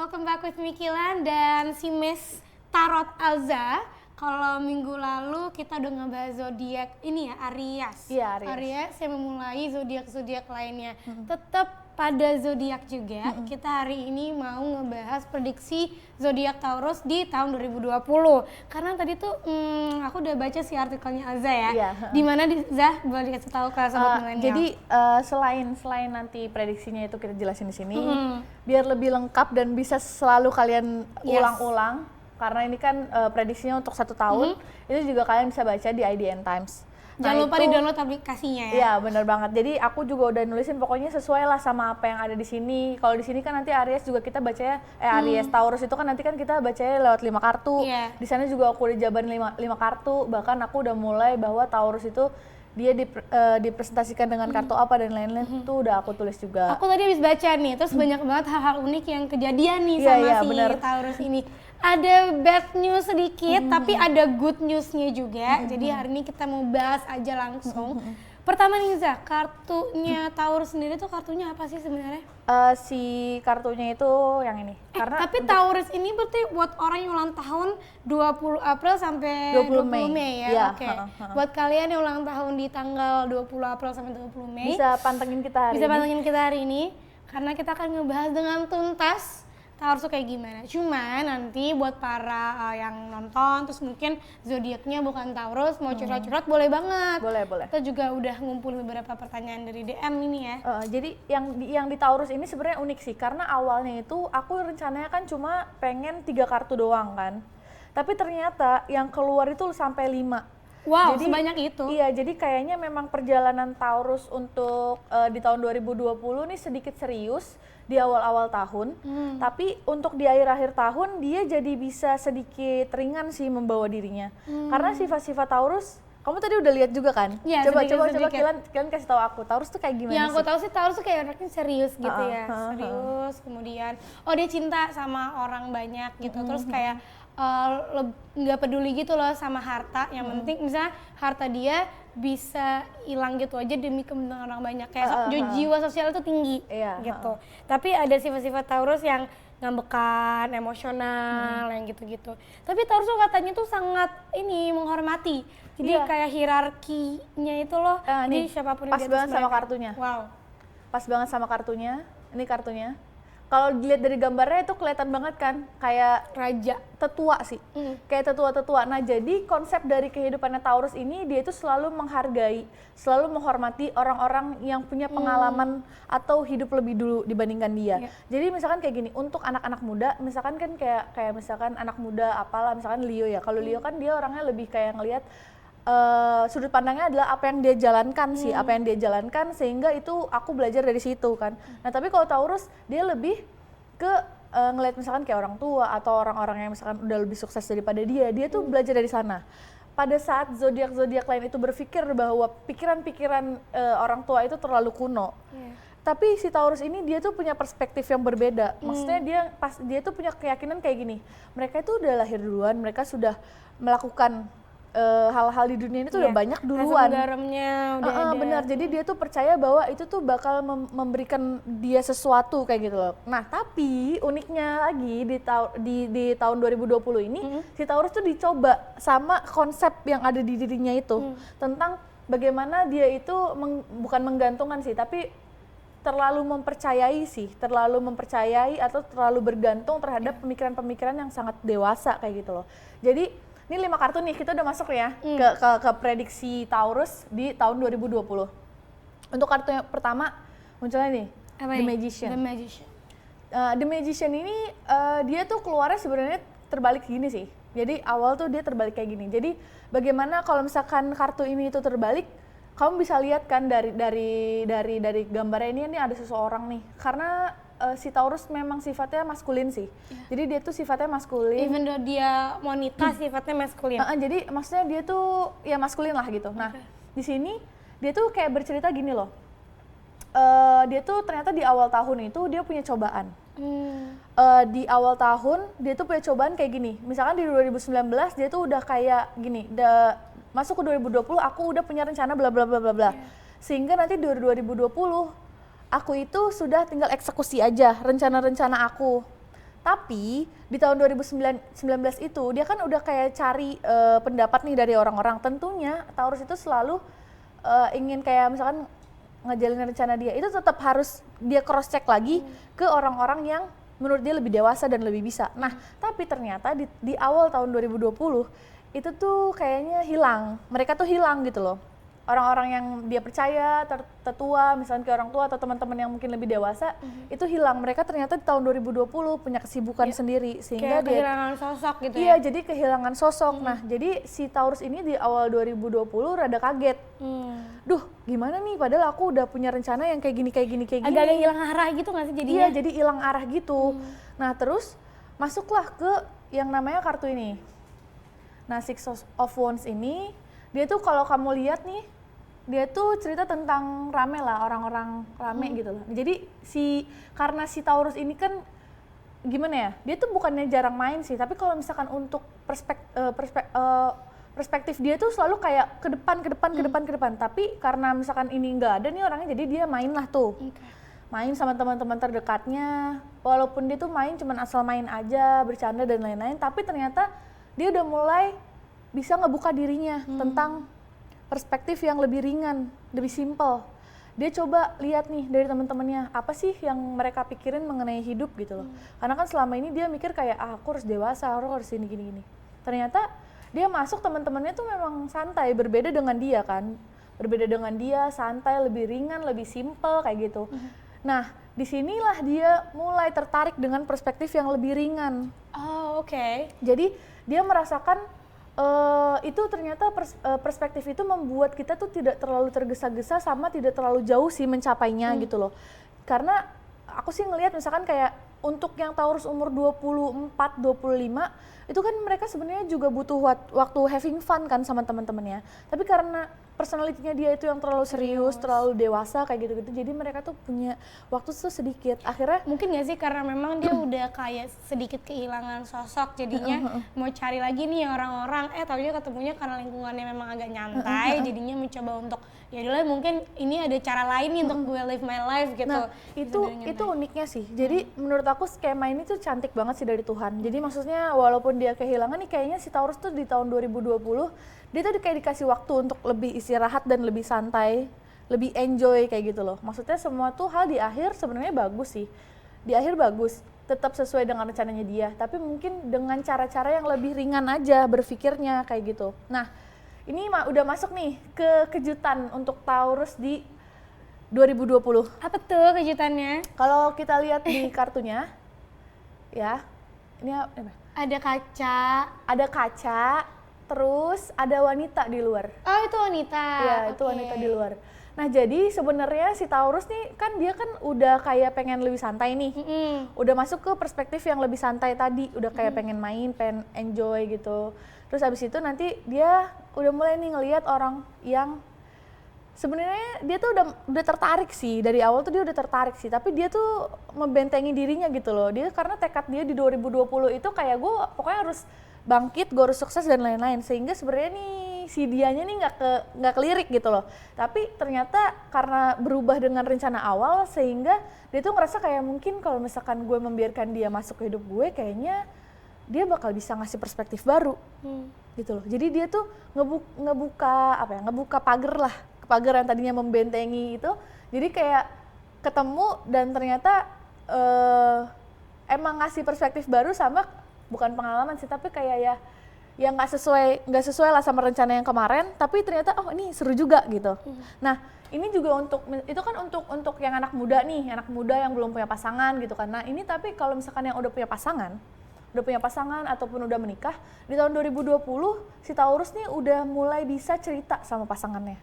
welcome back with Mikilan dan si Miss Tarot Alza. Kalau minggu lalu kita udah ngebahas zodiak ini ya, Aries. Iya, Aries yang memulai zodiak-zodiak lainnya. Tetap pada zodiak juga, kita hari ini mau ngebahas prediksi zodiak Taurus di tahun 2020. Karena tadi tuh aku udah baca si artikelnya Alza ya. Iya. Di mana Zah boleh dikasih tahu ke sobat milenial. Jadi selain nanti prediksinya itu kita jelasin di sini, biar lebih lengkap dan bisa selalu kalian ulang-ulang. Karena ini kan prediksinya untuk 1 tahun, itu juga kalian bisa baca di IDN Times. Jangan lupa di-download aplikasinya ya. Iya, benar banget. Jadi aku juga udah nulisin pokoknya sesuai lah sama apa yang ada di sini. Kalau di sini kan nanti Aries juga kita bacanya Aries Taurus itu kan nanti kan kita bacanya lewat 5 kartu. Iya. Di sana juga aku udah jabarin 5 kartu. Bahkan aku udah mulai bahwa Taurus itu dia dipresentasikan dengan kartu apa dan lain-lain itu udah aku tulis juga. Aku tadi habis baca nih, terus banyak banget hal-hal unik yang kejadian nih sama si bener. Taurus ini. Ada bad news sedikit, tapi ada good newsnya juga. Jadi hari ini kita mau bahas aja langsung. Pertama nih Zah, kartunya Taurus sendiri tuh kartunya apa sih sebenarnya? Si kartunya itu yang ini. Tapi Taurus ini berarti buat orang yang ulang tahun 20 April sampai 20 Mei ya? Iya, Oke. Buat kalian yang ulang tahun di tanggal 20 April sampai 20 Mei bisa pantengin kita hari ini karena kita akan ngebahas dengan tuntas Taurus tuh kayak gimana. Cuma nanti buat para yang nonton terus mungkin zodiaknya bukan Taurus mau curhat-curhat boleh banget. Boleh. Kita juga udah ngumpulin beberapa pertanyaan dari DM ini ya. Jadi yang di Taurus ini sebenarnya unik sih karena awalnya itu aku rencananya kan cuma pengen 3 kartu doang kan. Tapi ternyata yang keluar itu sampai 5. Wow, jadi, sebanyak itu? Iya, jadi kayaknya memang perjalanan Taurus untuk di tahun 2020 nih sedikit serius di awal-awal tahun. Tapi untuk di akhir-akhir tahun dia jadi bisa sedikit ringan sih membawa dirinya. Karena sifat-sifat Taurus, kamu tadi udah lihat juga kan? Ya, coba kalian kasih tahu aku, Taurus tuh kayak gimana yang sih? Yang aku tahu sih Taurus tuh kayak anaknya serius gitu ya. Serius, kemudian dia cinta sama orang banyak gitu. Terus kayak nggak peduli gitu loh sama harta, yang penting misalnya harta dia bisa hilang gitu aja demi kepentingan orang banyak, kayak jiwa sosial itu tinggi gitu. Tapi ada sifat-sifat Taurus yang ngambekan, emosional, yang gitu-gitu. Tapi Taurus tuh katanya tuh sangat menghormati, jadi kayak hierarkinya itu loh. Jadi siapapun yang pas banget sama kartunya. Wow. Pas banget sama kartunya. Ini kartunya. Kalau dilihat dari gambarnya itu kelihatan banget kan, kayak raja, tetua sih, kayak tetua-tetua. Nah jadi konsep dari kehidupannya Taurus ini dia itu selalu menghargai, selalu menghormati orang-orang yang punya pengalaman atau hidup lebih dulu dibandingkan dia. Jadi misalkan kayak gini, untuk anak-anak muda, misalkan kan kayak misalkan anak muda apalah, misalkan Leo ya. Kalau Leo kan dia orangnya lebih kayak ngelihat sudut pandangnya adalah apa yang dia jalankan apa yang dia jalankan sehingga itu aku belajar dari situ kan. Nah tapi kalau Taurus dia lebih ke ngelihat misalkan kayak orang tua atau orang-orang yang misalkan udah lebih sukses daripada dia tuh belajar dari sana. Pada saat zodiak-zodiak lain itu berpikir bahwa pikiran-pikiran orang tua itu terlalu kuno. Tapi si Taurus ini dia tuh punya perspektif yang berbeda. Maksudnya dia tuh punya keyakinan kayak gini. Mereka itu udah lahir duluan, mereka sudah melakukan hal-hal di dunia ini tuh udah banyak duluan. Garamnya udah ada. Benar, jadi dia tuh percaya bahwa itu tuh bakal memberikan dia sesuatu kayak gitu loh. Nah tapi uniknya lagi di tahun 2020 ini si Taurus tuh dicoba sama konsep yang ada di dirinya itu tentang bagaimana dia itu bukan menggantungkan sih, tapi terlalu mempercayai atau terlalu bergantung terhadap pemikiran-pemikiran yang sangat dewasa kayak gitu loh. Jadi ini 5 kartu nih, kita udah masuk ya ke prediksi Taurus di tahun 2020. Untuk kartu yang pertama munculnya nih, The Magician. The Magician ini dia tuh keluarnya sebenarnya terbalik gini sih. Jadi awal tuh dia terbalik kayak gini. Jadi bagaimana kalau misalkan kartu ini itu terbalik, kamu bisa lihat kan dari gambarnya ini ada seseorang nih. Karena si Taurus memang sifatnya maskulin sih. Jadi dia tuh sifatnya maskulin. Even though dia wanita sifatnya maskulin. Jadi maksudnya dia tuh ya maskulin lah gitu. Nah, di sini dia tuh kayak bercerita gini loh. Dia tuh ternyata di awal tahun itu dia punya cobaan. Di awal tahun dia tuh punya cobaan kayak gini. Misalkan di 2019 dia tuh udah kayak gini, masuk ke 2020 aku udah punya rencana bla bla bla bla bla. Sehingga nanti di 2020 aku itu sudah tinggal eksekusi aja rencana-rencana aku. Tapi di tahun 2019 itu dia kan udah kayak cari pendapat nih dari orang-orang. Tentunya Taurus itu selalu ingin kayak misalkan ngejalin rencana dia itu tetap harus dia cross check lagi ke orang-orang yang menurut dia lebih dewasa dan lebih bisa. Nah, tapi ternyata di awal tahun 2020 itu tuh kayaknya hilang. Mereka tuh hilang gitu loh. Orang-orang yang dia percaya, tetua, misalnya ke orang tua atau teman-teman yang mungkin lebih dewasa, itu hilang. Mereka ternyata di tahun 2020 punya kesibukan sendiri sehingga kayak kehilangan sosok gitu iya, ya. jadi kehilangan sosok. Nah, jadi si Taurus ini di awal 2020 rada kaget. Duh, gimana nih padahal aku udah punya rencana yang kayak gini. Agak-agak hilang arah gitu nggak sih jadinya? Iya, jadi hilang arah gitu. Nah, terus masuklah ke yang namanya kartu ini. Nah, Six of Wands ini, dia tuh kalau kamu lihat nih, dia tuh cerita tentang rame lah, orang-orang rame gitu loh. Jadi karena si Taurus ini kan gimana ya, dia tuh bukannya jarang main sih, tapi kalau misalkan untuk perspektif dia tuh selalu kayak ke depan. Tapi karena misalkan ini nggak ada nih orangnya, jadi dia main lah tuh. Main sama teman-teman terdekatnya, walaupun dia tuh main cuman asal main aja, bercanda dan lain-lain, tapi ternyata dia udah mulai bisa ngebuka dirinya tentang perspektif yang lebih ringan, lebih simpel. Dia coba lihat nih dari teman-temannya, apa sih yang mereka pikirin mengenai hidup gitu loh. Karena kan selama ini dia mikir kayak, aku harus dewasa, aku harus gini. Ternyata dia masuk, teman-temannya tuh memang santai, berbeda dengan dia kan. Berbeda dengan dia, santai, lebih ringan, lebih simpel kayak gitu. Nah, disinilah dia mulai tertarik dengan perspektif yang lebih ringan. Oh, oke. Jadi dia merasakan itu ternyata perspektif itu membuat kita tuh tidak terlalu tergesa-gesa sama tidak terlalu jauh sih mencapainya gitu loh. Karena aku sih ngelihat misalkan kayak untuk yang Taurus umur 24, 25 itu kan mereka sebenarnya juga butuh waktu having fun kan sama teman-temannya. Tapi karena personalitinya dia itu yang terlalu serius, terlalu dewasa kayak gitu-gitu. Jadi mereka tuh punya waktu tuh sedikit. Akhirnya mungkin nggak sih karena memang dia udah kayak sedikit kehilangan sosok, jadinya mau cari lagi nih orang-orang, taunya ketemunya karena lingkungannya memang agak nyantai, jadinya mencoba untuk ya udahlah mungkin ini ada cara lain nih untuk gue live my life gitu. Nah, itu uniknya sih. Jadi menurut aku skema ini tuh cantik banget sih dari Tuhan. Jadi maksudnya walaupun dia kehilangan nih, kayaknya si Taurus tuh di tahun 2020 dia tuh kayak dikasih waktu untuk lebih istirahat dan lebih santai, lebih enjoy kayak gitu loh. Maksudnya semua tuh hal di akhir sebenarnya bagus sih. Di akhir bagus, tetap sesuai dengan rencananya dia, tapi mungkin dengan cara-cara yang lebih ringan aja berpikirnya kayak gitu. Nah, ini udah masuk nih ke kejutan untuk Taurus di 2020. Apa tuh kejutannya? Kalau kita lihat di kartunya, ya, ini apa? Ada kaca, terus ada wanita di luar. Oh, itu wanita. Iya, itu wanita di luar. Nah, jadi sebenarnya si Taurus nih kan dia kan udah kayak pengen lebih santai nih. Udah masuk ke perspektif yang lebih santai tadi, udah kayak pengen main, pengen enjoy gitu. Terus abis itu nanti dia udah mulai nih ngelihat orang yang sebenarnya dia tuh udah tertarik sih, dari awal tuh dia udah tertarik sih, tapi dia tuh membentengi dirinya gitu loh. Dia karena tekad dia di 2020 itu kayak gue pokoknya harus bangkit, gue harus sukses dan lain-lain, sehingga sebenarnya nih si dianya nih nggak kelirik gitu loh. Tapi ternyata karena berubah dengan rencana awal, sehingga dia tuh ngerasa kayak mungkin kalau misalkan gue membiarkan dia masuk ke hidup gue, kayaknya dia bakal bisa ngasih perspektif baru gitu loh. Jadi dia tuh ngebuka pagar yang tadinya membentengi itu, jadi kayak ketemu dan ternyata emang ngasih perspektif baru sama bukan pengalaman sih, tapi kayak ya nggak sesuai lah sama rencana yang kemarin, tapi ternyata oh ini seru juga gitu. Nah, ini juga itu kan untuk yang anak muda yang belum punya pasangan gitu kan. Nah, ini tapi kalau misalkan yang udah punya pasangan ataupun udah menikah, di tahun 2020 si Taurus nih udah mulai bisa cerita sama pasangannya.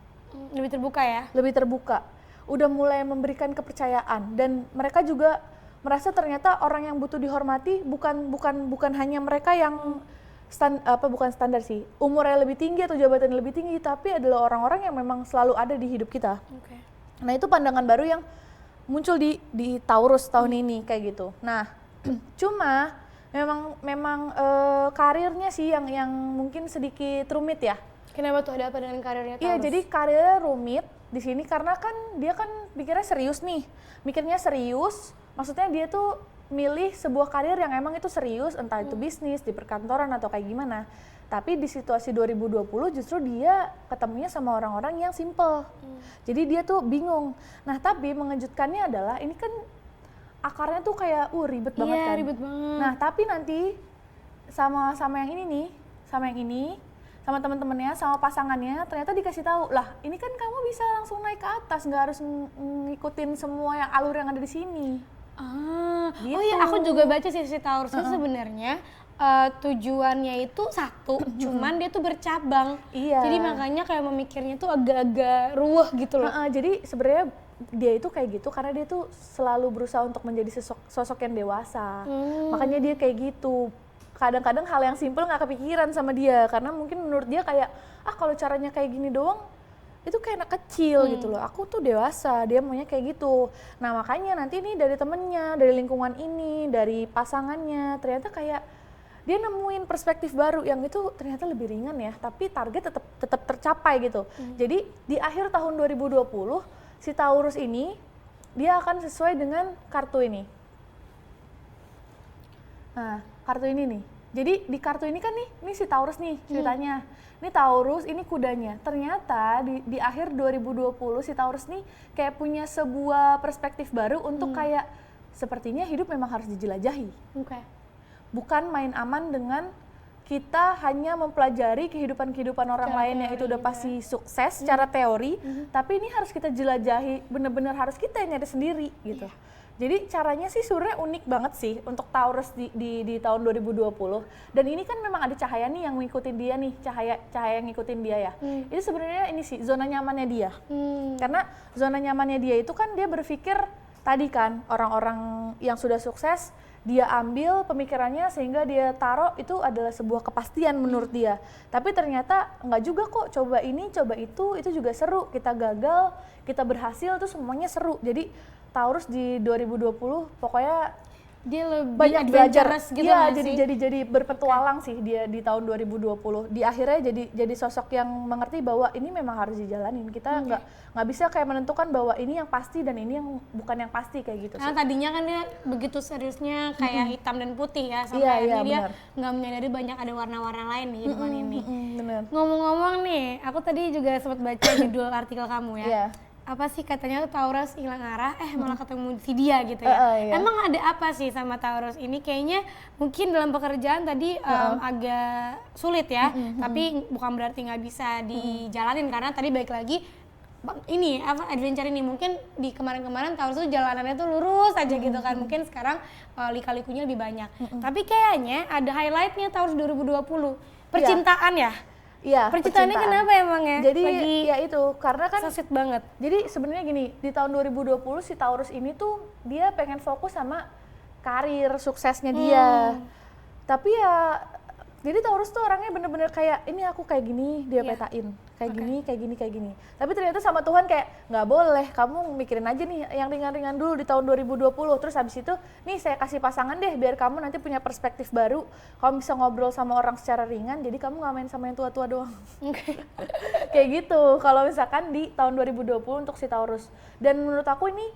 Lebih terbuka ya? Lebih terbuka. Udah mulai memberikan kepercayaan, dan mereka juga merasa ternyata orang yang butuh dihormati bukan hanya mereka yang bukan standar sih, umurnya lebih tinggi atau jabatan lebih tinggi, tapi adalah orang-orang yang memang selalu ada di hidup kita. Nah, itu pandangan baru yang muncul di Taurus tahun ini kayak gitu. Nah, cuma memang karirnya sih yang mungkin sedikit rumit ya. Kenapa tuh, ada apa dengan karirnya Taurus? Iya, jadi karirnya rumit di sini karena kan dia kan mikirnya serius. Maksudnya dia tuh milih sebuah karir yang emang itu serius, entah itu bisnis, di perkantoran atau kayak gimana. Tapi di situasi 2020 justru dia ketemunya sama orang-orang yang simple. Jadi dia tuh bingung. Nah tapi mengejutkannya adalah ini kan akarnya tuh kayak ribet banget kan. Ribet banget. Nah tapi nanti sama yang ini nih, sama teman-temannya, sama pasangannya, ternyata dikasih tahu lah ini kan kamu bisa langsung naik ke atas, nggak harus ngikutin semua yang alur yang ada di sini. Gitu. Oh iya, aku juga baca sih si Taurus itu sebenarnya tujuannya itu satu, cuman dia tuh bercabang. Iya. Jadi makanya kayak memikirnya tuh agak-agak ruweh gitu loh. Jadi sebenarnya dia itu kayak gitu karena dia tuh selalu berusaha untuk menjadi sosok yang dewasa. Makanya dia kayak gitu. Kadang-kadang hal yang simpel nggak kepikiran sama dia karena mungkin menurut dia kayak kalau caranya kayak gini doang itu kayak anak kecil gitu loh. Aku tuh dewasa, dia maunya kayak gitu. Nah makanya nanti nih dari temennya, dari lingkungan ini, dari pasangannya, ternyata kayak dia nemuin perspektif baru yang itu ternyata lebih ringan ya, tapi target tetap tercapai gitu. Jadi di akhir tahun 2020 si Taurus ini dia akan sesuai dengan kartu ini. Nah, kartu ini nih. Jadi di kartu ini kan nih si Taurus nih ceritanya. Ini Taurus, ini kudanya. Ternyata di akhir 2020 si Taurus nih kayak punya sebuah perspektif baru untuk kayak sepertinya hidup memang harus dijelajahi. Bukan main aman dengan kita hanya mempelajari kehidupan orang lain yang itu udah pasti sukses secara teori, tapi ini harus kita jelajahi, bener-bener harus kita yang nyari sendiri gitu. Jadi caranya sih sebenarnya unik banget sih untuk Taurus di tahun 2020. Dan ini kan memang ada cahaya nih yang ngikutin dia nih, cahaya yang ngikutin dia ya. Itu sebenarnya ini sih zona nyamannya dia. Karena zona nyamannya dia itu kan dia berpikir tadi kan orang-orang yang sudah sukses dia ambil pemikirannya sehingga dia taruh itu adalah sebuah kepastian menurut dia. Tapi ternyata enggak juga kok, coba ini, coba itu juga seru. Kita gagal, kita berhasil itu semuanya seru. Jadi Taurus di 2020 pokoknya dia lebih banyak belajar gitu jadi berpetualang sih dia di tahun 2020. Di akhirnya jadi sosok yang mengerti bahwa ini memang harus dijalanin. Kita nggak bisa kayak menentukan bahwa ini yang pasti dan ini yang bukan yang pasti kayak gitu. Karena tadinya kan dia begitu seriusnya kayak hitam dan putih ya, sampai akhirnya dia nggak menyadari banyak ada warna-warna lain di kehidupan ini. Bener. Ngomong-ngomong nih, aku tadi juga sempat baca judul artikel kamu ya. Apa sih katanya tuh Taurus hilang arah, malah ketemu si dia gitu ya. Emang ada apa sih sama Taurus ini? Kayaknya mungkin dalam pekerjaan tadi agak sulit ya, tapi bukan berarti nggak bisa dijalanin karena tadi balik lagi ini adventure ini mungkin di kemarin-kemarin Taurus tuh jalanannya tuh lurus aja gitu kan. Mungkin sekarang lika-likunya lebih banyak. Tapi kayaknya ada highlightnya Taurus 2020, percintaan ya. Iya, percintaannya kenapa emang ya? Jadi ya itu karena kan so sweet banget. Jadi sebenarnya gini, di tahun 2020 si Taurus ini tuh dia pengen fokus sama karir suksesnya dia. Tapi ya jadi Taurus tuh orangnya bener-bener kayak ini aku kayak gini dia petain. Kayak gini. Tapi ternyata sama Tuhan kayak nggak boleh, kamu mikirin aja nih yang ringan-ringan dulu di tahun 2020. Terus habis itu nih saya kasih pasangan deh biar kamu nanti punya perspektif baru. Kamu bisa ngobrol sama orang secara ringan, jadi kamu nggak main sama yang tua-tua doang. Kayak gitu kalau misalkan di tahun 2020 untuk si Taurus. Dan menurut aku ini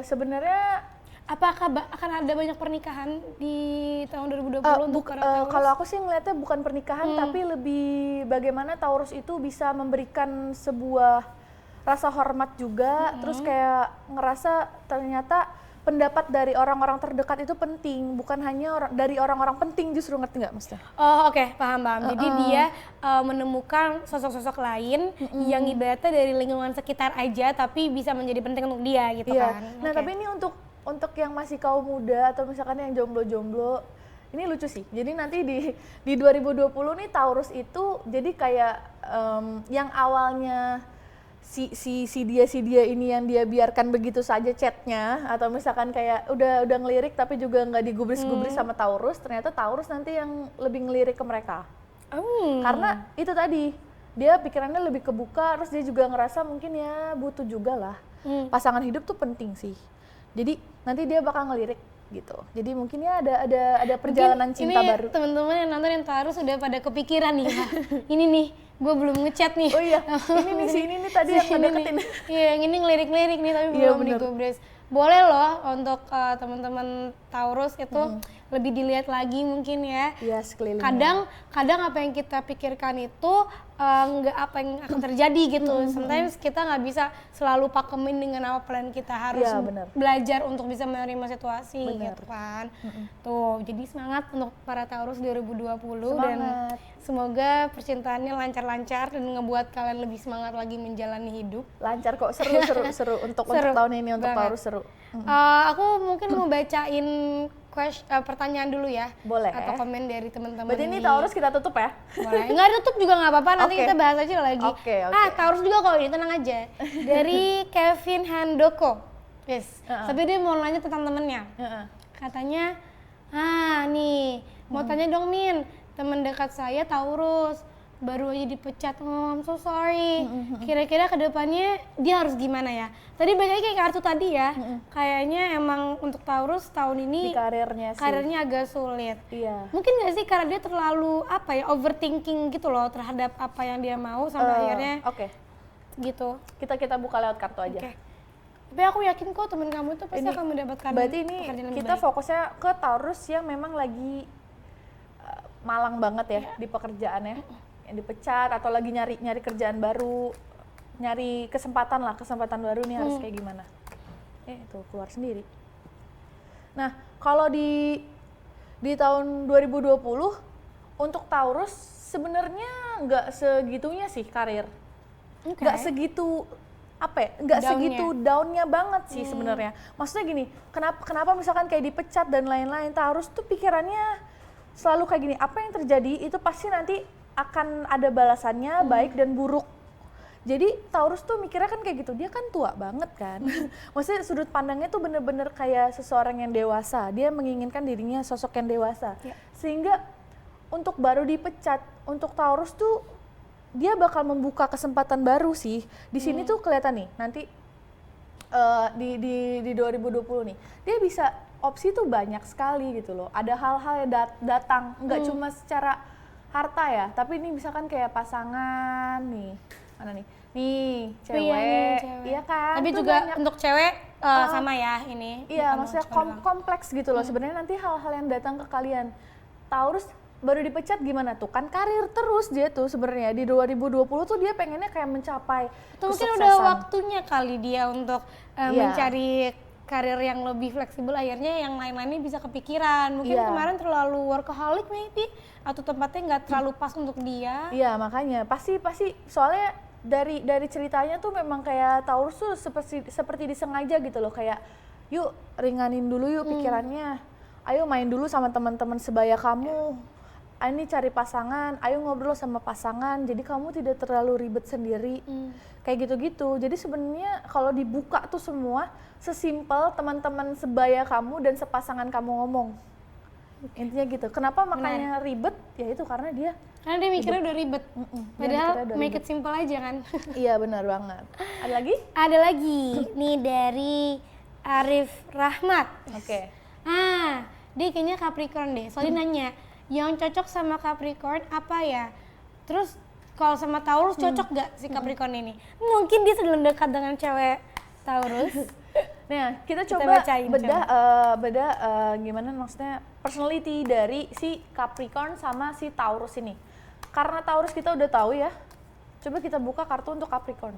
sebenarnya apakah akan ada banyak pernikahan di tahun 2020 untuk Taurus? Kalau aku sih ngeliatnya bukan pernikahan, tapi lebih bagaimana Taurus itu bisa memberikan sebuah rasa hormat juga, terus kayak ngerasa ternyata pendapat dari orang-orang terdekat itu penting, bukan hanya dari orang-orang penting justru, ngerti nggak maksudnya? Oh oke, paham. Jadi dia menemukan sosok-sosok lain yang ibaratnya dari lingkungan sekitar aja, tapi bisa menjadi penting untuk dia gitu kan. Nah tapi ini untuk yang masih kaum muda atau misalkan yang jomblo-jomblo, ini lucu sih. Jadi nanti di 2020 nih Taurus itu jadi kayak yang awalnya si dia ini yang dia biarkan begitu saja chatnya atau misalkan kayak udah ngelirik tapi juga nggak digubris-gubris sama Taurus, ternyata Taurus nanti yang lebih ngelirik ke mereka. Karena itu tadi dia pikirannya lebih kebuka, terus dia juga ngerasa mungkin ya butuh juga lah. Pasangan hidup tuh penting sih. Jadi nanti dia bakal ngelirik gitu. Jadi mungkin ya ada perjalanan mungkin cinta baru. Teman-teman yang nonton yang Taurus sudah pada kepikiran nih. Ini nih, gue belum ngechat nih. Oh iya, ini nih tadi yang ngedeketin. Iya, yang ini ngelirik-ngelirik nih tapi belum digubris. boleh loh untuk teman-teman Taurus itu lebih dilihat lagi mungkin ya. Iya, sekelilingnya. Kadang apa yang kita pikirkan itu nggak apa yang akan terjadi gitu. Sometimes kita nggak bisa selalu pakemin dengan apa plan kita, harus Iya, benar. belajar untuk bisa menerima situasi Benar. gitu kan. Tuh, jadi semangat untuk para Taurus 2020 dan Semangat. semoga percintaannya lancar-lancar dan ngebuat kalian lebih semangat lagi menjalani hidup. Lancar kok, seru untuk Seru tahun ini untuk banget. Taurus seru. Aku mungkin mau bacain pertanyaan dulu ya. Boleh. Atau komen dari teman-teman. Berarti ini Taurus kita tutup ya? Boleh. Nggak tutup juga nggak apa-apa, nanti Oke. kita bahas aja lagi. Oke. Taurus juga kok ini, tenang aja. Dari Kevin Handoko. Yes. Tapi dia mau nanya tentang temennya. Katanya, nih, mau tanya dong Min, teman dekat saya Taurus, baru aja dipecat. I'm so sorry. Kira-kira kedepannya dia harus gimana ya? Tadi balik lagi kayak kartu tadi ya, kayaknya emang untuk Taurus tahun Di ini karirnya sih. karirnya agak sulit. Iya. Mungkin nggak sih karena dia terlalu overthinking gitu loh terhadap apa yang dia mau sampai akhirnya Oke. gitu. Kita buka lewat kartu aja. Oke. Tapi aku yakin kok teman kamu itu pasti akan mendapatkan Berarti ini pekerjaan yang kita lebih baik. fokusnya ke Taurus yang memang lagi malang banget ya di pekerjaannya, yang dipecat atau lagi nyari kerjaan baru, nyari kesempatan baru nih harus kayak gimana? Itu keluar sendiri. Nah, kalau di tahun 2020 untuk Taurus sebenarnya nggak segitunya sih karir, nggak segitu nggak segitu downnya banget sih sebenarnya. Maksudnya gini, kenapa misalkan kayak dipecat dan lain-lain, Taurus tuh pikirannya selalu kayak gini, apa yang terjadi itu pasti nanti akan ada balasannya baik dan buruk. Jadi Taurus tuh mikirnya kan kayak gitu, dia kan tua banget kan. Maksudnya sudut pandangnya tuh bener-bener kayak seseorang yang dewasa, dia menginginkan dirinya sosok yang dewasa. Sehingga untuk baru dipecat, untuk Taurus tuh dia bakal membuka kesempatan baru sih. Di sini tuh kelihatan nih, nanti di 2020 nih, dia bisa opsi tuh banyak sekali gitu loh. Ada hal-hal yang datang, nggak cuma secara harta ya, tapi ini misalkan kayak pasangan nih, mana nih? Nih, cewek, iya kan? Tapi Tuh juga banyak. untuk cewek sama ya ini. Iya, bukan maksudnya untuk cowok doang. kompleks gitu loh. Sebenarnya nanti hal-hal yang datang ke kalian. Taurus baru dipecat gimana tuh? Kan karir terus dia tuh sebenarnya. Di 2020 tuh dia pengennya kayak mencapai Atau mungkin kesuksesan. udah waktunya kali dia untuk mencari karir yang lebih fleksibel, akhirnya yang lain-lainnya bisa kepikiran. Mungkin kemarin terlalu workaholic maybe, atau tempatnya nggak terlalu pas untuk dia. Iya, makanya pasti soalnya dari ceritanya tuh memang kayak Taurus tuh seperti disengaja gitu loh, kayak yuk ringanin dulu yuk pikirannya. Ayo main dulu sama teman-teman sebaya kamu. Ini cari pasangan, ayo ngobrol sama pasangan. Jadi kamu tidak terlalu ribet sendiri. Kayak gitu-gitu. Jadi sebenarnya kalau dibuka tuh semua sesimpel teman-teman sebaya kamu dan sepasangan kamu ngomong. Intinya gitu. Kenapa makanya ribet? Ya itu karena dia Mikirnya udah ribet. Padahal udah make it simple aja kan. Iya, benar banget. Ada lagi? Ada lagi nih dari Arif Rahmat. Oke. Dia kayaknya Capricorn deh. Soalnya nanya, yang cocok sama Capricorn apa ya? Terus kalau sama Taurus cocok gak si Capricorn ini? Mungkin dia sedang dekat dengan cewek Taurus. Nah, kita coba bacain, bedah gimana maksudnya personality dari si Capricorn sama si Taurus ini. Karena Taurus kita udah tahu ya. Coba kita buka kartu untuk Capricorn.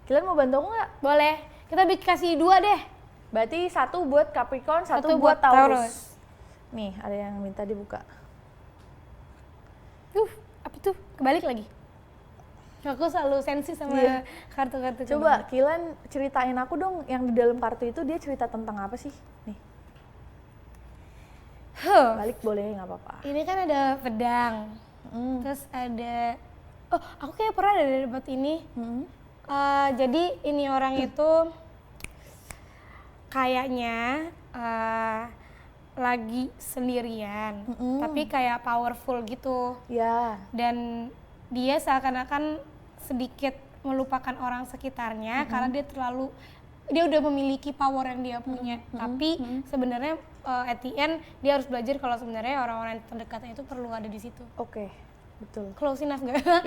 Kalian mau bantu aku nggak? Boleh. Kita kasih 2 deh. Berarti 1 buat Capricorn, 1 buat Taurus. Nih, ada yang minta dibuka. Apa tuh? Kebalik lagi. Aku selalu sensi sama kartu-kartu. Coba Kilan ceritain aku dong, yang di dalam kartu itu dia cerita tentang apa sih? Nih. Balik boleh, nggak apa-apa. Ini kan ada pedang. Terus ada, aku kayak pernah ada dapat ini. Jadi ini orang itu kayaknya lagi sendirian, tapi kayak powerful gitu. Ya. Dan dia seakan-akan sedikit melupakan orang sekitarnya karena dia udah memiliki power yang dia punya. Tapi sebenarnya at the end dia harus belajar kalau sebenarnya orang-orang terdekatnya itu perlu ada di situ. Oke. betul. Close enough gak?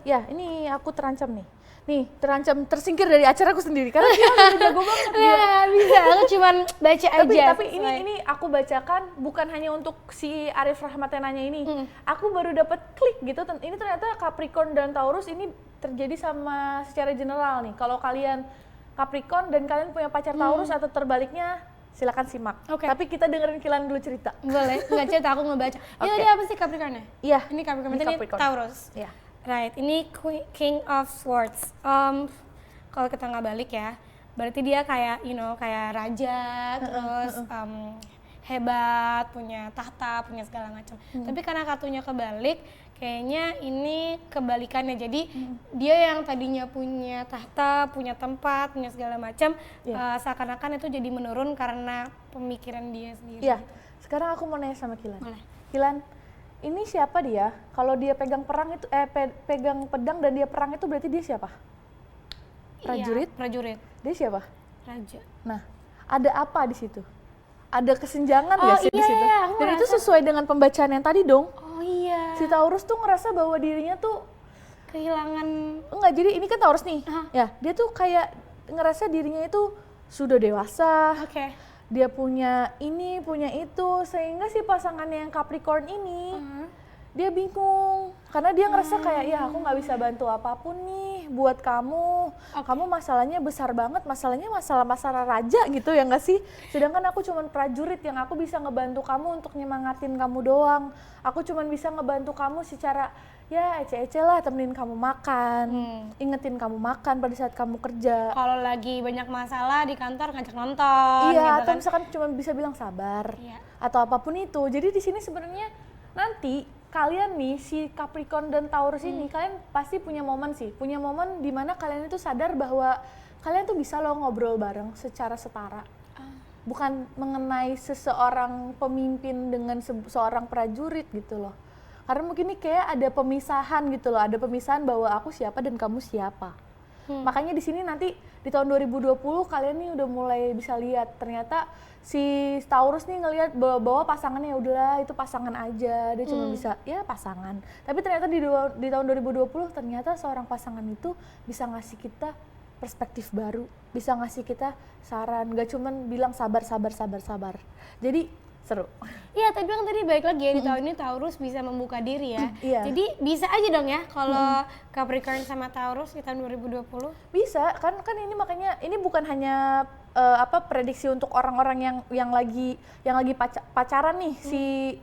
Ya, ini aku terancam nih. Nih, terancam tersingkir dari acaraku sendiri karena dia udah jago banget dia. Nggak bisa, aku cuman baca aja. Tapi ini aku bacakan bukan hanya untuk si Arif Rahmat yang nanya ini. Aku baru dapat klik gitu. Ini ternyata Capricorn dan Taurus ini terjadi sama secara general nih. Kalau kalian Capricorn dan kalian punya pacar Taurus atau terbaliknya, silakan simak. Tapi kita dengerin Kilan dulu cerita. Boleh, nggak cerita, aku ngebaca. Ini apa sih Capricorn-nya? Iya. Ini Capricorn, ini Taurus. Iya. Right, ini King of Swords. Kalau kita nggak balik ya, berarti dia kayak, kayak raja, terus hebat, punya tahta, punya segala macam. Tapi karena kartunya kebalik, kayaknya ini kebalikannya. Jadi dia yang tadinya punya tahta, punya tempat, punya segala macam, seakan-akan itu jadi menurun karena pemikiran dia sendiri. Iya. Sekarang aku mau nanya sama Kilan. Boleh. Kilan, ini siapa dia? Kalau dia pegang perang itu pegang pedang dan dia perang itu berarti dia siapa? Prajurit? Iya, prajurit. Dia siapa? Raja. Nah, ada apa di situ? Ada kesenjangan nggak sih di situ? Iya, dan itu sesuai dengan pembacaan yang tadi dong. Oh iya. Si Taurus tuh ngerasa bahwa dirinya tuh kehilangan. Enggak, jadi ini kan Taurus nih. Ya, dia tuh kayak ngerasa dirinya itu sudah dewasa. Oke. Dia punya ini, punya itu, sehingga si pasangannya yang Capricorn ini dia bingung karena dia ngerasa kayak ya aku nggak bisa bantu apapun nih buat kamu. Kamu masalahnya besar banget, masalahnya masalah raja gitu ya nggak sih? Sedangkan aku cuman prajurit yang aku bisa ngebantu kamu untuk nyemangatin kamu doang. Aku cuman bisa ngebantu kamu secara ya ece-ece lah, temenin kamu makan, ingetin kamu makan pada saat kamu kerja. Kalau lagi banyak masalah di kantor ngajak nonton. Iya, gitu atau kan. misalkan cuma bisa bilang sabar, atau apapun itu. Jadi di sini sebenarnya nanti kalian nih si Capricorn dan Taurus ini kalian pasti punya momen di mana kalian itu sadar bahwa kalian tuh bisa loh ngobrol bareng secara setara. Bukan mengenai seseorang pemimpin dengan seorang prajurit gitu loh. Karena mungkin ini kayak ada pemisahan gitu loh, ada pemisahan bahwa aku siapa dan kamu siapa. Makanya di sini nanti di tahun 2020 kalian nih udah mulai bisa lihat ternyata si Taurus nih ngelihat bahwa pasangannya ya udahlah itu pasangan aja, dia cuma bisa ya pasangan. Tapi ternyata di tahun 2020 ternyata seorang pasangan itu bisa ngasih kita perspektif baru, bisa ngasih kita saran, gak cuman bilang sabar. Jadi seru. Iya, tapi kan tadi balik lagi ya di tahun ini Taurus bisa membuka diri ya. Iya. Jadi bisa aja dong ya kalau Capricorn sama Taurus di tahun 2020. Bisa, kan ini makanya ini bukan hanya prediksi untuk orang-orang yang lagi pacaran nih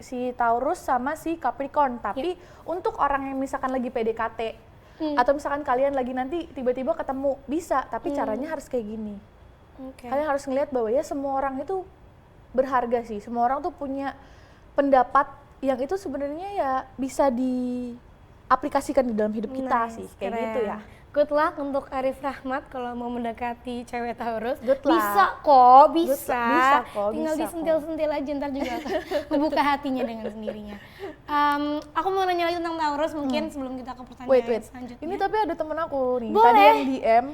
si Taurus sama si Capricorn, tapi untuk orang yang misalkan lagi PDKT atau misalkan kalian lagi nanti tiba-tiba ketemu bisa, tapi caranya harus kayak gini. Kalian harus ngelihat bahwa ya semua orang itu berharga sih, semua orang tuh punya pendapat yang itu sebenarnya ya bisa diaplikasikan di dalam hidup kita sih, kayak gitu ya. Good luck untuk Arif Rahmat kalau mau mendekati cewek Taurus. Good luck. Bisa kok, bisa. Tinggal Bisa disentil-sentil aja, ntar juga akan membuka hatinya dengan sendirinya. Aku mau nanya lagi tentang Taurus mungkin sebelum kita ke pertanyaan selanjutnya. Ini tapi ada temen aku nih, Boleh. tadi yang DM.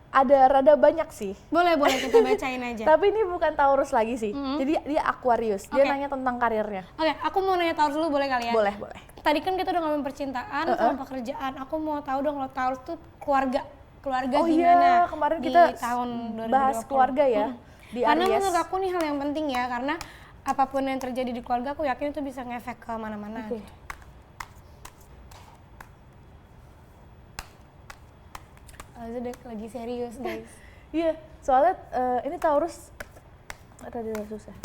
Ada rada banyak sih. Boleh kita bacain aja. Tapi ini bukan Taurus lagi sih. Jadi dia Aquarius. Dia nanya tentang karirnya. Oke, aku mau nanya Taurus dulu boleh kali ya? Boleh. Tadi kan kita udah ngomongin percintaan sama pekerjaan. Aku mau tahu dong kalau Taurus tuh keluarga gimana? Oh iya, kemarin kita di tahun 2020. bahas keluarga ya. Di Karena Aries. menurut aku nih hal yang penting ya, karena apapun yang terjadi di keluarga aku yakin itu bisa ngefek ke mana-mana. Oke. Udah lagi serius guys. Iya, soalnya ini Taurus rada susah.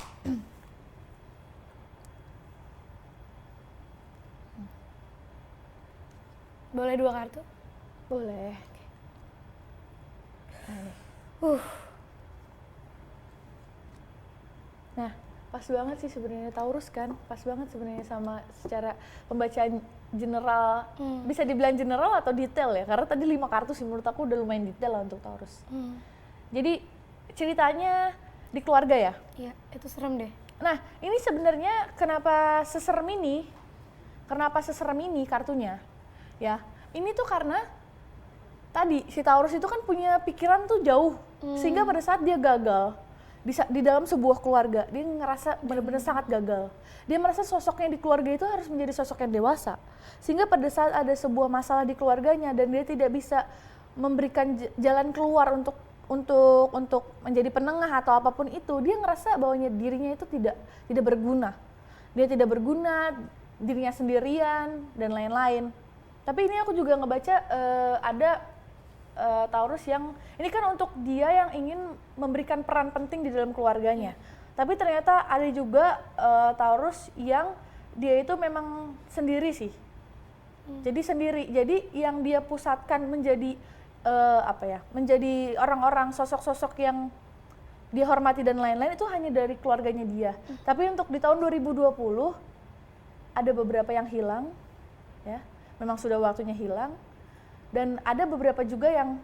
Boleh 2 kartu? Boleh. Nah, pas banget sih sebenarnya Taurus kan, pas banget sebenarnya sama secara pembacaan general, bisa dibilang general atau detail ya, karena tadi 5 kartu sih menurut aku udah lumayan detail lah untuk Taurus. Jadi ceritanya di keluarga ya? Iya, itu serem deh. Nah, ini sebenarnya kenapa seserem ini kartunya? Ya, ini tuh karena tadi si Taurus itu kan punya pikiran tuh jauh, sehingga pada saat dia gagal, di dalam sebuah keluarga dia ngerasa benar-benar sangat gagal. Dia merasa sosoknya di keluarga itu harus menjadi sosok yang dewasa, sehingga pada saat ada sebuah masalah di keluarganya dan dia tidak bisa memberikan jalan keluar untuk menjadi penengah atau apapun itu, dia ngerasa bahwa dirinya itu tidak berguna. Dia tidak berguna, dirinya sendirian dan lain-lain. Tapi ini aku juga ngebaca ada Taurus yang ini kan untuk dia yang ingin memberikan peran penting di dalam keluarganya. Tapi ternyata ada juga Taurus yang dia itu memang sendiri sih. Jadi sendiri. Jadi yang dia pusatkan menjadi menjadi orang-orang sosok-sosok yang dia hormati dan lain-lain itu hanya dari keluarganya dia. Tapi untuk di tahun 2020 ada beberapa yang hilang, ya. Memang sudah waktunya hilang. Dan ada beberapa juga yang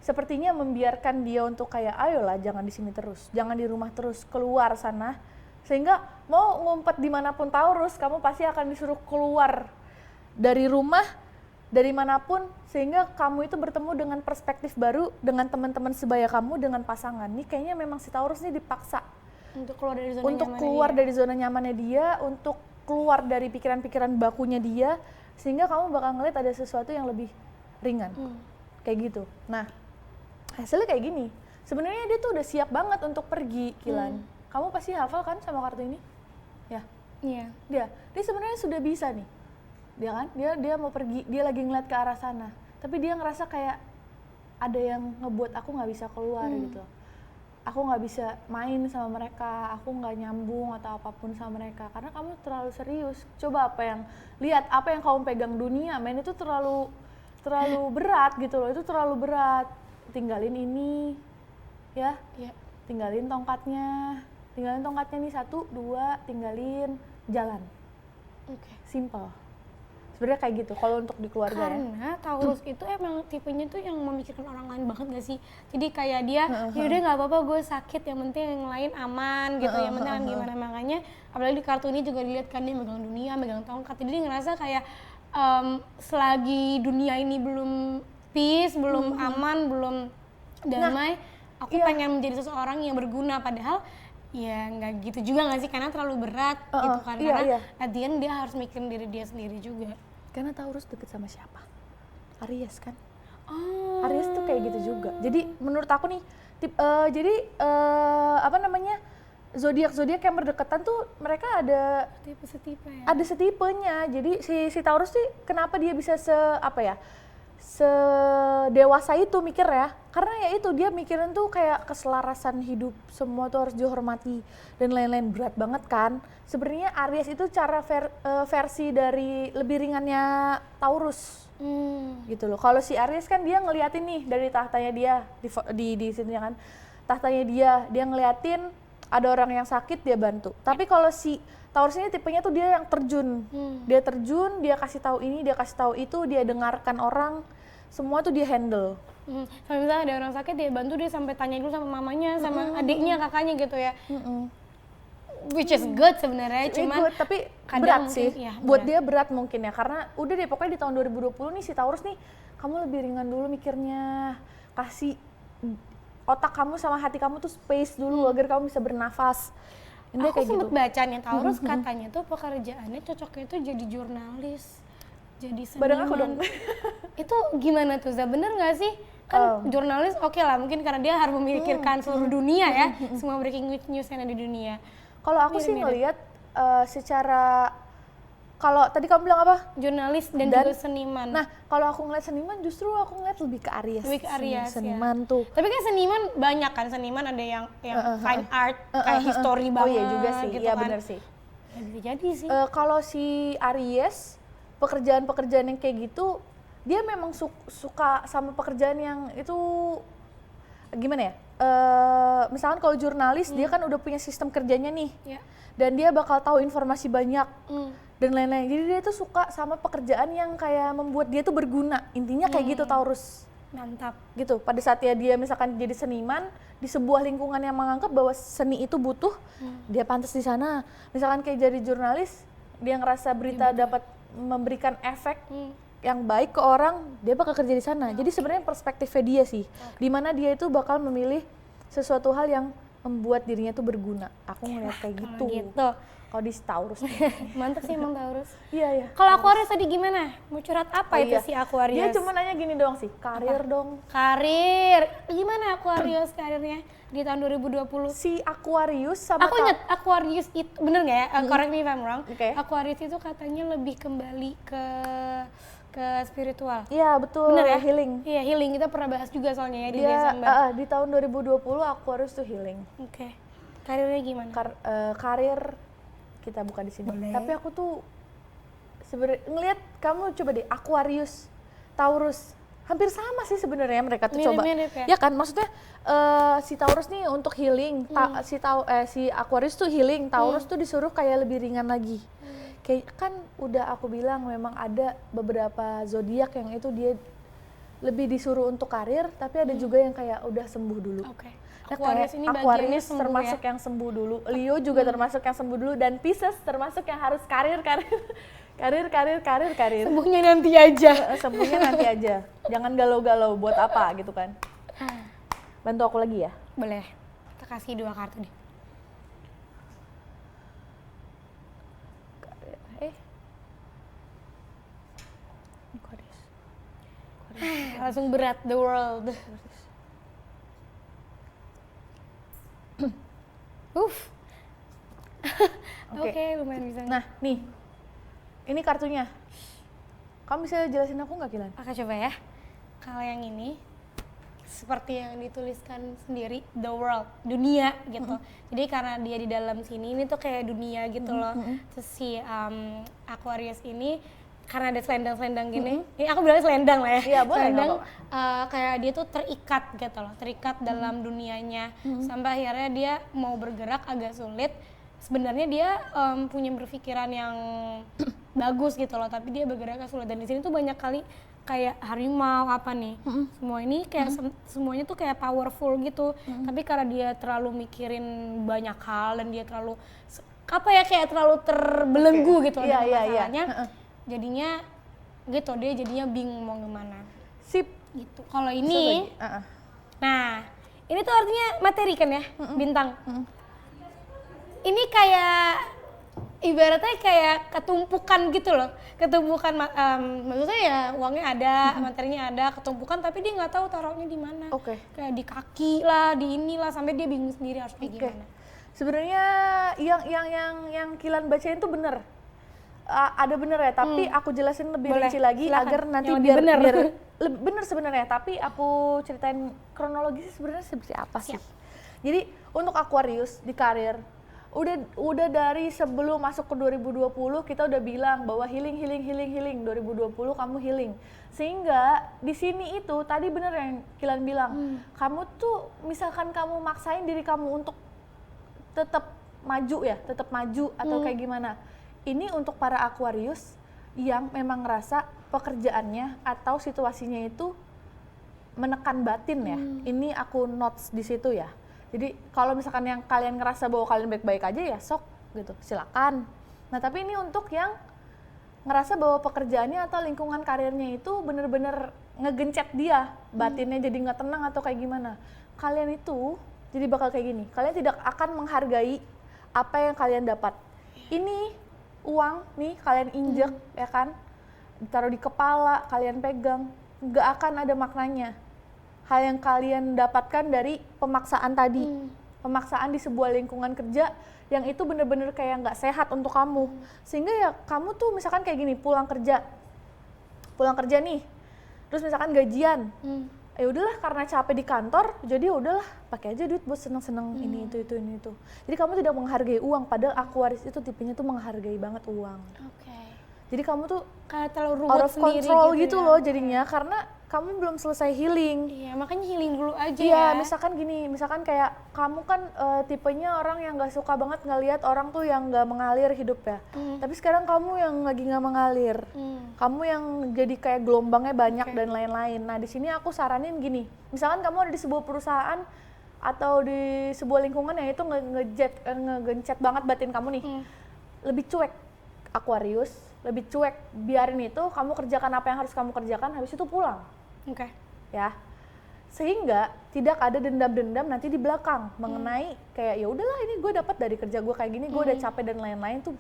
sepertinya membiarkan dia untuk kayak ayolah jangan di sini terus, jangan di rumah terus, keluar sana. Sehingga mau ngumpet dimanapun Taurus, kamu pasti akan disuruh keluar dari rumah, dari manapun, sehingga kamu itu bertemu dengan perspektif baru, dengan teman-teman sebaya kamu, dengan pasangan. Nih kayaknya memang si Taurus ini dipaksa untuk keluar dari zona untuk nyamannya keluar dia. dari zona nyamannya dia, untuk keluar dari pikiran-pikiran bakunya dia, sehingga kamu bakal ngeliat ada sesuatu yang lebih ringan, kayak gitu. Nah, hasilnya kayak gini. Sebenarnya dia tuh udah siap banget untuk pergi, Kilan. Kamu pasti hafal kan sama kartu ini? Ya. Iya. Dia sebenarnya sudah bisa nih. Dia kan, dia mau pergi, dia lagi ngeliat ke arah sana. Tapi dia ngerasa kayak ada yang ngebuat aku nggak bisa keluar gitu. Aku nggak bisa main sama mereka, aku nggak nyambung atau apapun sama mereka. Karena kamu terlalu serius. Coba lihat apa yang kamu pegang dunia, men, itu terlalu berat gitu loh, itu terlalu berat. Tinggalin ini, ya. Tinggalin tongkatnya nih 1, 2, tinggalin, jalan. Simple. Sebenarnya kayak gitu kalau untuk di keluarga. Karena Taurus itu emang tipenya tuh yang memikirkan orang lain banget gak sih? Jadi kayak dia, yaudah nggak apa-apa gue sakit, yang penting yang lain aman gitu, yang penting gimana. Makanya apalagi di kartu ini juga dilihat kan dia megang dunia, megang tongkat. Jadi dia ngerasa kayak selagi dunia ini belum peace, belum aman, belum damai, aku pengen menjadi seseorang yang berguna. Padahal ya nggak gitu juga nggak sih, karena terlalu berat gitu kan. Karena at the end dia harus mikirin diri dia sendiri juga. Karena Taurus deket sama siapa? Aries kan? Aries tuh kayak gitu juga. Jadi menurut aku nih, zodiak yang berdekatan tuh mereka ada Setipe ya. Ada setipenya. Jadi si Taurus sih kenapa dia bisa sedewasa itu mikir ya, karena ya itu dia mikirin tuh kayak keselarasan hidup, semua tuh harus dihormati dan lain-lain. Berat banget kan sebenarnya. Aries itu cara versi dari lebih ringannya Taurus gitu loh. Kalau si Aries kan dia ngeliatin nih dari tahtanya dia di sini kan, tahtanya dia ngeliatin ada orang yang sakit dia bantu. Tapi kalau si Taurus ini tipenya tuh dia yang terjun. Dia terjun, dia kasih tahu ini, dia kasih tahu itu, dia dengarkan orang, semua tuh dia handle. Sampai misalnya ada orang sakit dia bantu, dia sampai tanya dulu sama mamanya, sama adiknya, kakaknya gitu ya. Which is good sebenarnya, cuman tapi kadang berat sih. Ya, buat dia berat mungkin ya, karena udah deh pokoknya di tahun 2020 nih si Taurus nih, kamu lebih ringan dulu mikirnya, kasih otak kamu sama hati kamu tuh space dulu agar kamu bisa bernafas. Aku sempet baca nih Taurus katanya tuh pekerjaannya cocoknya tuh jadi jurnalis, jadi seniman. Bareng aku dong. Itu gimana tuh, Za? Bener nggak sih? Kan jurnalis oke lah, mungkin karena dia harus memikirkan seluruh dunia ya, semua breaking news yang ada di dunia. Kalau aku sih ngelihat secara, kalau tadi kamu bilang apa? Jurnalis dan juga seniman. Nah, kalau aku ngeliat seniman justru aku ngeliat lebih ke Aries. Lebih ke Aries seniman ya. tuh. Tapi kan seniman banyak kan, seniman ada yang fine art, kayak history banget. Oh iya juga sih, gitu iya kan. bener sih. Ya bisa jadi sih. Kalau si Aries, pekerjaan-pekerjaan yang kayak gitu, dia memang suka sama pekerjaan yang itu, gimana ya? Misalkan kalau jurnalis, dia kan udah punya sistem kerjanya nih. Ya. Dan dia bakal tahu informasi banyak. Dan lain-lain. Jadi dia tuh suka sama pekerjaan yang kayak membuat dia tuh berguna. Intinya kayak gitu Taurus. Mantap. Gitu. Pada saat dia misalkan jadi seniman di sebuah lingkungan yang menganggap bahwa seni itu butuh, dia pantas di sana. Misalkan kayak jadi jurnalis, dia ngerasa berita dapat memberikan efek yang baik ke orang, dia bakal kerja di sana. Jadi sebenarnya perspektifnya dia sih, di mana dia itu bakal memilih sesuatu hal yang membuat dirinya tuh berguna. Aku ngeliat kayak Kalau gitu. gitu. Kalau di Taurus. Mantap sih emang Taurus. Iya, iya. Kalau Aquarius tadi gimana? Mau curhat apa Oh, itu iya. si Aquarius? Dia cuma nanya gini doang sih, karir dong. Karir. Gimana Aquarius karirnya di tahun 2020? Si Aquarius sama Aku inget Aquarius itu, bener nggak ya? Correct me if I'm wrong. Oke. Aquarius itu katanya lebih kembali ke spiritual. Iya, betul. Bener ya? Healing. Iya, healing. Kita pernah bahas juga soalnya ya di Dia Desember. di tahun 2020 Aquarius tuh healing. Oke. Karirnya gimana? Karir kita buka di sini. Boleh. Tapi aku tuh sebenarnya ngelihat kamu coba deh Aquarius, Taurus, hampir sama sih sebenarnya mereka tuh coba. Mirip-mirip ya? Ya kan, maksudnya si Taurus nih untuk healing, si Aquarius tuh healing, Taurus tuh disuruh kayak lebih ringan lagi. Kayak kan udah aku bilang memang ada beberapa zodiak yang itu dia lebih disuruh untuk karir, tapi ada juga yang kayak udah sembuh dulu. Oke. Nah, Aquarius kayak ini bagiannya Aquarius sembuh termasuk ya? yang sembuh dulu, Leo juga termasuk yang sembuh dulu, dan Pisces termasuk yang harus karir. Sembuhnya nanti aja. Sembuhnya nanti aja, jangan galau-galau buat apa gitu kan. Bantu aku lagi ya. Boleh. Kita kasih 2 kartu deh. Aquarius. Langsung berat, the world. Oke, lumayan bisa. Nah, nih. Ini kartunya. Kamu bisa jelasin aku nggak, Kilan? Aku coba ya. Kalau yang ini seperti yang dituliskan sendiri, the world, dunia gitu. Jadi karena dia di dalam sini, ini tuh kayak dunia gitu loh. Terus si Aquarius ini karena ada selendang-selendang gini, ini aku bilang selendang lah ya. Iya, boleh, Selendang, nggak kayak dia tuh terikat gitu loh, terikat dalam dunianya. Sampai akhirnya dia mau bergerak agak sulit. Sebenarnya dia punya berpikiran yang bagus gitu loh, tapi dia bergeraknya sulit. Dan di sini tuh banyak kali kayak harimau apa nih, semua ini kayak semuanya tuh kayak powerful gitu. Tapi karena dia terlalu mikirin banyak hal dan dia terlalu apa ya kayak terlalu terbelenggu gitu Iya, dengan iya, iya. masalahnya, jadinya gitu dia jadinya bingung mau gimana. Sip. Gitu. Kalau ini, Heeh. nah ini tuh artinya materi kan ya, bintang. Ini kayak ibaratnya kayak ketumpukan gitu loh, ketumpukan maksudnya ya uangnya ada, materinya ada, ketumpukan tapi dia nggak tahu taruhnya di mana. Oke. Kayak di kaki lah, di inilah sampai dia bingung sendiri harus kayak gimana. Sebenarnya yang Kilan bacain tuh bener. Ada bener ya, tapi aku jelasin lebih Boleh, rinci lagi silakan. agar nanti Yang biar bener. bener sebenarnya. Tapi aku ceritain kronologisnya sebenarnya seperti apa sih. Jadi untuk Aquarius di karir udah dari sebelum masuk ke 2020 kita udah bilang bahwa healing 2020 kamu healing. Sehingga di sini itu tadi bener yang Kilan bilang, kamu tuh misalkan kamu maksain diri kamu untuk tetap maju ya, tetap maju atau kayak gimana. Ini untuk para Aquarius yang memang ngerasa pekerjaannya atau situasinya itu menekan batin ya. Ini aku notes di situ ya. Jadi kalau misalkan yang kalian ngerasa bahwa kalian baik-baik aja ya sok gitu, silakan. Nah tapi ini untuk yang ngerasa bahwa pekerjaannya atau lingkungan karirnya itu bener-bener ngegencet dia, batinnya jadi nggak tenang atau kayak gimana. Kalian itu jadi bakal kayak gini, kalian tidak akan menghargai apa yang kalian dapat. Ini uang nih kalian injek ya kan, ditaruh di kepala, kalian pegang, nggak akan ada maknanya. Hal yang kalian dapatkan dari pemaksaan tadi, pemaksaan di sebuah lingkungan kerja yang itu bener-bener kayak nggak sehat untuk kamu. Sehingga ya kamu tuh misalkan kayak gini, pulang kerja nih, terus misalkan gajian, ya udahlah karena capek di kantor, jadi udahlah pakai aja duit buat seneng-seneng ini itu. Jadi kamu tidak menghargai uang, padahal Aquarius itu tipenya tuh menghargai banget uang. Oke. Jadi kamu tuh Kayak terlalu out ruwet of sendiri control gitu gitu ya. loh jadinya, karena kamu belum selesai healing. Iya, makanya healing dulu aja Iya, ya. misalkan gini, misalkan kayak kamu kan tipenya orang yang nggak suka banget ngelihat orang tuh yang nggak mengalir hidup ya. Tapi sekarang kamu yang lagi nggak mengalir, kamu yang jadi kayak gelombangnya banyak dan lain-lain. Nah di sini aku saranin gini, misalkan kamu ada di sebuah perusahaan atau di sebuah lingkungan yang itu ngegencet banget batin kamu nih, lebih cuek Aquarius, lebih cuek, biarin itu kamu kerjakan apa yang harus kamu kerjakan, habis itu pulang. Oke. Ya, Sehingga tidak ada dendam-dendam nanti di belakang mengenai kayak ya udahlah ini gue dapat dari kerja gue kayak gini, gue udah capek dan lain-lain tuh,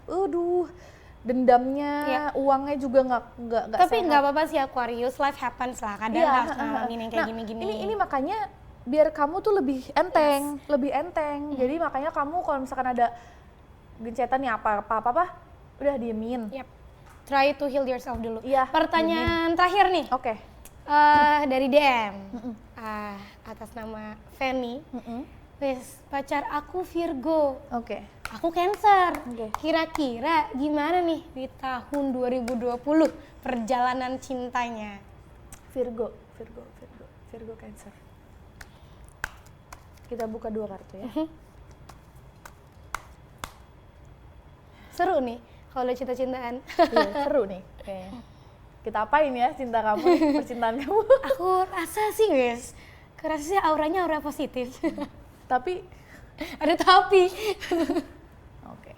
dendamnya, uangnya juga nggak Tapi sehat. nggak apa-apa sih Aquarius, life happens lah, kadang harus ngalamin yang kayak gini-gini. Ini makanya biar kamu tuh lebih enteng, Jadi makanya kamu kalau misalkan ada gencetan nih apa, udah diemin. Yep. Try to heal yourself dulu. Iya, Pertanyaan terakhir nih. Oke. Dari DM. Atas nama Fanny. Wes, pacar aku Virgo. Oke. Aku Cancer. Oke. Kira-kira gimana nih di tahun 2020 perjalanan cintanya? Virgo Cancer. Kita buka 2 kartu ya. Seru nih kalau cinta-cintaan. Iya, seru nih kayaknya. Kita apain ya cinta kamu, percintaan kamu? Aku rasa sih wes, kerasa sih auranya aura positif. Tapi Ada tapi. oke.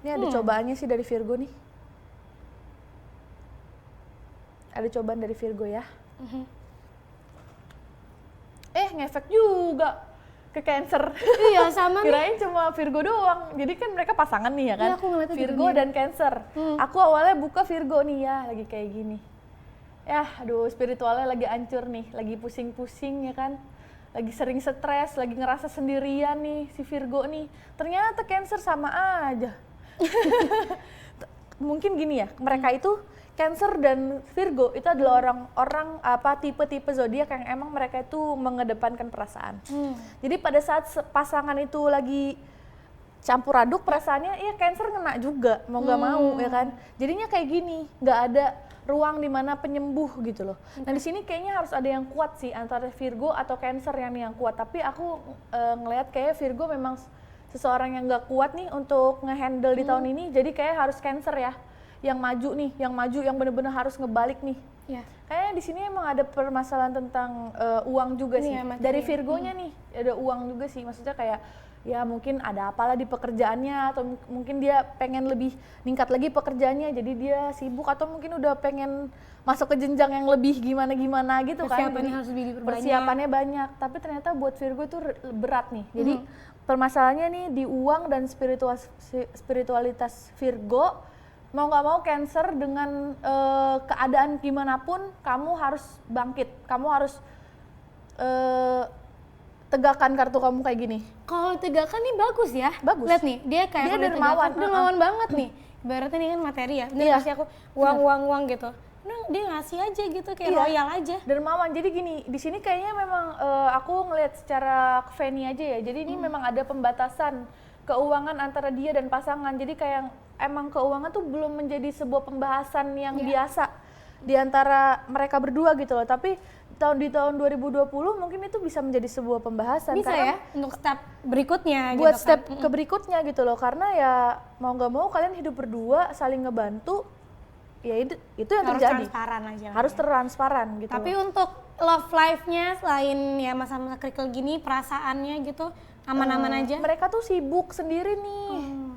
Ini ada cobaannya sih dari Virgo nih. Ada cobaan dari Virgo ya. Ngefek juga ke Cancer. Iya sama nih. Kirain cuma Virgo doang. Jadi kan mereka pasangan nih ya kan. Iya, aku ngeliatnya Virgo gitu dan Cancer. Aku awalnya buka Virgo nih ya, lagi kayak gini. Ya, aduh spiritualnya lagi hancur nih, lagi pusing-pusing ya kan. Lagi sering stres, lagi ngerasa sendirian nih si Virgo nih. Ternyata Cancer sama aja. Mungkin gini ya, mereka itu Cancer dan Virgo itu adalah orang-orang tipe-tipe zodiak yang emang mereka itu mengedepankan perasaan. Jadi pada saat pasangan itu lagi campur aduk perasaannya, ya Cancer ngena juga mau nggak mau ya kan. Jadinya kayak gini, nggak ada ruang di mana penyembuh gitu loh. Nah di sini kayaknya harus ada yang kuat sih antara Virgo atau Cancer yang kuat. Tapi aku ngelihat kayak Virgo memang seseorang yang nggak kuat nih untuk ngehandle di tahun ini. Jadi kayak harus Cancer ya. Yang maju yang benar-benar harus ngebalik nih. Ya. Kayaknya di sini emang ada permasalahan tentang uang juga sih. Dari Virgonya nih ada uang juga sih. Maksudnya kayak ya mungkin ada apalah di pekerjaannya atau mungkin dia pengen lebih ningkat lagi pekerjaannya jadi dia sibuk atau mungkin udah pengen masuk ke jenjang yang lebih gimana gitu kan. Persiapannya harus lebih diperbanyak. Persiapannya banyak. Tapi ternyata buat Virgo itu berat nih. Jadi permasalahannya nih di uang dan spiritualitas Virgo. Mau nggak mau Cancer dengan keadaan gimana pun kamu harus bangkit, kamu harus tegakkan kartu kamu kayak gini. Kalau tegakkan nih bagus ya. Bagus. Lihat nih, dia kayak Dia dermawan. dermawan banget nih. Ibaratnya ini kan materi ya. Dia ngasih aku uang gitu. Nah, dia ngasih aja gitu kayak royal aja. Dermawan. Jadi gini, di sini kayaknya memang aku ngelihat secara Fanny aja ya. Jadi ini memang ada pembatasan keuangan antara dia dan pasangan. Jadi kayak emang keuangan tuh belum menjadi sebuah pembahasan yang biasa di antara mereka berdua gitu loh. Tapi di tahun 2020 mungkin itu bisa menjadi sebuah pembahasan. Bisa ya untuk step berikutnya buat gitu step kan. ke berikutnya gitu loh. Karena ya mau nggak mau kalian hidup berdua saling ngebantu. Ya itu yang harus terjadi. transparan aja. Harus transparan gitu. Tapi untuk love life-nya selain ya masa-masa kerikil gini, perasaannya gitu aman-aman aja. Mereka tuh sibuk sendiri nih.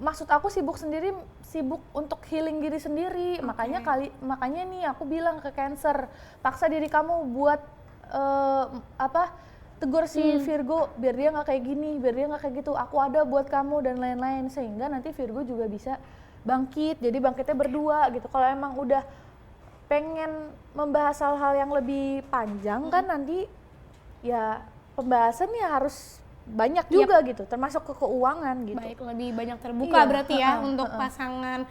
Maksud aku sibuk sendiri, sibuk untuk healing diri sendiri. Makanya nih aku bilang ke Cancer, paksa diri kamu buat tegur si Virgo biar dia nggak kayak gini, biar dia nggak kayak gitu. Aku ada buat kamu dan lain-lain sehingga nanti Virgo juga bisa bangkit. Jadi bangkitnya berdua gitu. Kalau emang udah pengen membahas hal-hal yang lebih panjang kan nanti ya pembahasannya harus banyak juga gitu, termasuk ke keuangan gitu. Baik, lebih banyak terbuka berarti ya untuk pasangan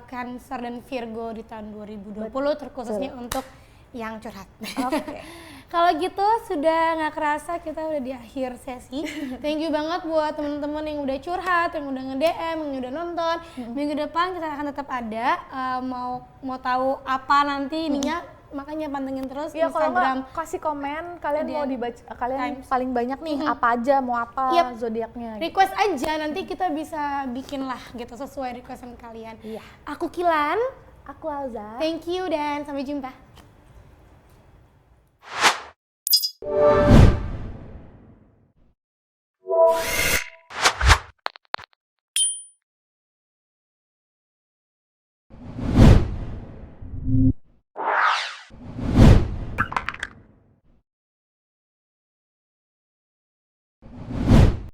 Cancer dan Virgo di tahun 2020 terkhususnya untuk yang curhat. Oke. Kalau gitu sudah nggak kerasa kita udah di akhir sesi. Thank you banget buat teman-teman yang udah curhat, yang udah nge-DM, yang udah nonton. Minggu depan kita akan tetap ada. Mau tahu apa nanti ininya, makanya pantengin terus Ya, Instagram. kalau kasih komen kalian mau dibaca, kalian Times. paling banyak nih apa aja, mau apa zodiaknya. Gitu. Request aja, nanti kita bisa bikin lah gitu sesuai requestan kalian. Iya. Aku Kilan. Aku Alza. Thank you dan sampai jumpa.